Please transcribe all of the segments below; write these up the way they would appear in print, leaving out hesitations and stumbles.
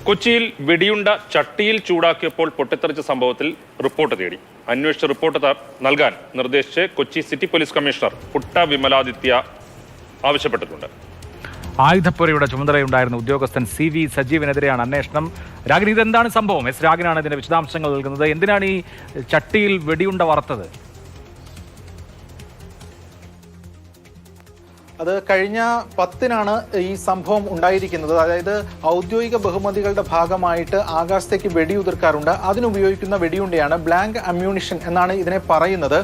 കൊച്ചിയിൽ വെടിയുണ്ട ചട്ടിയിൽ ചൂടാക്കിയപ്പോൾ പൊട്ടിത്തെറിച്ച സംഭവത്തിൽ റിപ്പോർട്ട് തേടി. അന്വേഷിച്ച റിപ്പോർട്ട് നൽകാൻ നിർദ്ദേശിച്ച് Kochi city police commissioner Putta Vimaladitya ആവശ്യപ്പെട്ടിട്ടുണ്ട്. ആയുധപ്പുരയുടെ ചുമതലയുണ്ടായിരുന്ന ഉദ്യോഗസ്ഥൻ CV സജീവിനെതിരെയാണ് അന്വേഷണം. രാഗിനി, ഇതെന്താണ് സംഭവം? രാഗിനാണ് ഇതിന്റെ വിശദാംശങ്ങൾ നൽകുന്നത്. എന്തിനാണ് ഈ ചട്ടിയിൽ വെടിയുണ്ട വറുത്തത്? അത് കഴിഞ്ഞ 10-നാണ് ഈ സംഭവം ഉണ്ടായിരിക്കുന്നത്. അതായത് ഔദ്യോഗിക ബഹുമതികളുടെ ഭാഗമായിട്ട് ആകാശത്തേക്ക് വെടിയുതിർക്കാറുണ്ട്. അതിനുപയോഗിക്കുന്ന വെടിയുണ്ടയാണ് ബ്ലാങ്ക് അമ്യൂണിഷൻ എന്നാണ് ഇതിനെ പറയുന്നത്.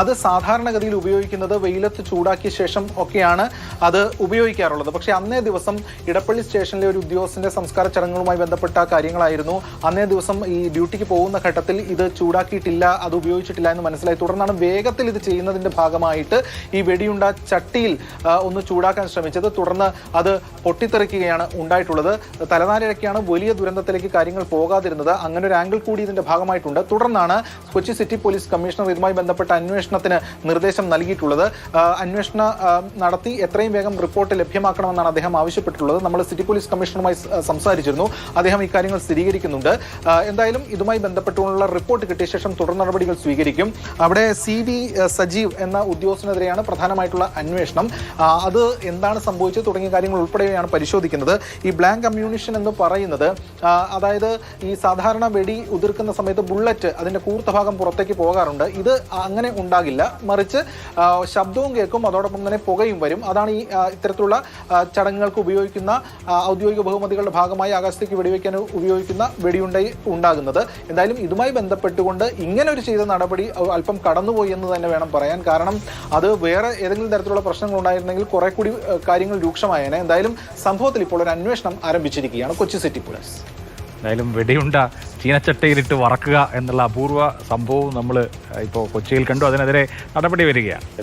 അത് സാധാരണഗതിയിൽ ഉപയോഗിക്കുന്നത് വെയിലത്ത് ചൂടാക്കിയ ശേഷം ഒക്കെയാണ് അത് ഉപയോഗിക്കാറുള്ളത്. പക്ഷേ അന്നേ ദിവസം ഇടപ്പള്ളി സ്റ്റേഷനിലെ ഒരു ഉദ്യോഗസ്ഥന്റെ സംസ്കാര ചടങ്ങുകളുമായി ബന്ധപ്പെട്ട കാര്യങ്ങളായിരുന്നു. അന്നേ ദിവസം ഈ ഡ്യൂട്ടിക്ക് പോകുന്ന ഘട്ടത്തിൽ ഇത് ചൂടാക്കിയിട്ടില്ല, അത് ഉപയോഗിച്ചിട്ടില്ല എന്ന് മനസ്സിലായി. തുടർന്നാണ് വേഗത്തിൽ ഇത് ചെയ്യുന്നതിന്റെ ഭാഗമായിട്ട് ഈ വെടിയുണ്ട ചട്ടിയിൽ ഒന്ന് ചൂടാക്കാൻ ശ്രമിച്ചത്. തുടർന്ന് അത് പൊട്ടിത്തെറിക്കുകയാണ് ഉണ്ടായിട്ടുള്ളത്. തലനാരിഴയ്ക്കാണ് വലിയ ദുരന്തത്തിലേക്ക് കാര്യങ്ങൾ പോകാതിരുന്നത്. അങ്ങനെ ഒരു ആംഗിൾ കൂടി ഇതിന്റെ ഭാഗമായിട്ടുണ്ട്. തുടർന്നാണ് കൊച്ചി സിറ്റി പോലീസ് കമ്മീഷണർ ഇതുമായി ബന്ധപ്പെട്ട അന്വേഷണത്തിന് നിർദ്ദേശം നൽകിയിട്ടുള്ളത്. അന്വേഷണം നടത്തി എത്രയും വേഗം റിപ്പോർട്ട് ലഭ്യമാക്കണമെന്നാണ് അദ്ദേഹം ആവശ്യപ്പെട്ടിട്ടുള്ളത്. നമ്മൾ സിറ്റി പോലീസ് കമ്മീഷണറുമായി സംസാരിച്ചിരുന്നു. അദ്ദേഹം ഇക്കാര്യങ്ങൾ സ്ഥിരീകരിക്കുന്നുണ്ട്. എന്തായാലും ഇതുമായി ബന്ധപ്പെട്ടുള്ള റിപ്പോർട്ട് കിട്ടിയ ശേഷം തുടർ നടപടികൾ സ്വീകരിക്കും. അവിടെ CV സജീവ് എന്ന ഉദ്യോഗസ്ഥനെതിരെയാണ് പ്രധാനമായിട്ടുള്ള അന്വേഷണം. അത് എന്താണ് സംഭവിച്ചത് തുടങ്ങിയ കാര്യങ്ങൾ ഉൾപ്പെടെയാണ് പരിശോധിക്കുന്നത്. ഈ ബ്ലാങ്ക് അമ്യൂണിഷൻ എന്ന് പറയുന്നത്, അതായത് ഈ സാധാരണ വെടി ഉതിർക്കുന്ന സമയത്ത് ബുള്ളറ്റ് അതിന്റെ കൂർത്ത ഭാഗം പുറത്തേക്ക് പോകാറുണ്ട്. ഇത് അങ്ങനെ ഉണ്ടാകില്ല, മറിച്ച് ശബ്ദവും കേൾക്കും, അതോടൊപ്പം തന്നെ പുകയും വരും. അതാണ് ഈ ഇത്തരത്തിലുള്ള ചടങ്ങുകൾക്ക് ഉപയോഗിക്കുന്ന ഔദ്യോഗിക ബഹുമതികളുടെ ഭാഗമായി ആകാശത്തേക്ക് വെടിവെക്കാൻ ഉപയോഗിക്കുന്ന വെടിയുണ്ട ഉണ്ടാകുന്നത്. എന്തായാലും ഇതുമായി ബന്ധപ്പെട്ടുകൊണ്ട് ഇങ്ങനെ ഒരു ചെയ്ത നടപടി അല്പം കടന്നുപോയി എന്ന് തന്നെ വേണം പറയാൻ. കാരണം അത് വേറെ ഏതെങ്കിലും തരത്തിലുള്ള പ്രശ്നങ്ങൾ ഉണ്ടായിരുന്നെങ്കിൽ കുറെ കൂടി കാര്യങ്ങൾ രൂക്ഷമായേനെ. എന്തായാലും സംഭവത്തിൽ ഇപ്പോൾ ഒരു അന്വേഷണം ആരംഭിച്ചിരിക്കുകയാണ് കൊച്ചി സിറ്റി പോലീസ്. എന്തായാലും വെടിയുണ്ട ചീനച്ചട്ടയിലിട്ട് വറക്കുക എന്നുള്ള അപൂർവ സംഭവവും നമ്മൾ ഇപ്പോൾ കൊച്ചിയിൽ കണ്ടു. അതിനെതിരെ നടപടി വരികയാണ്.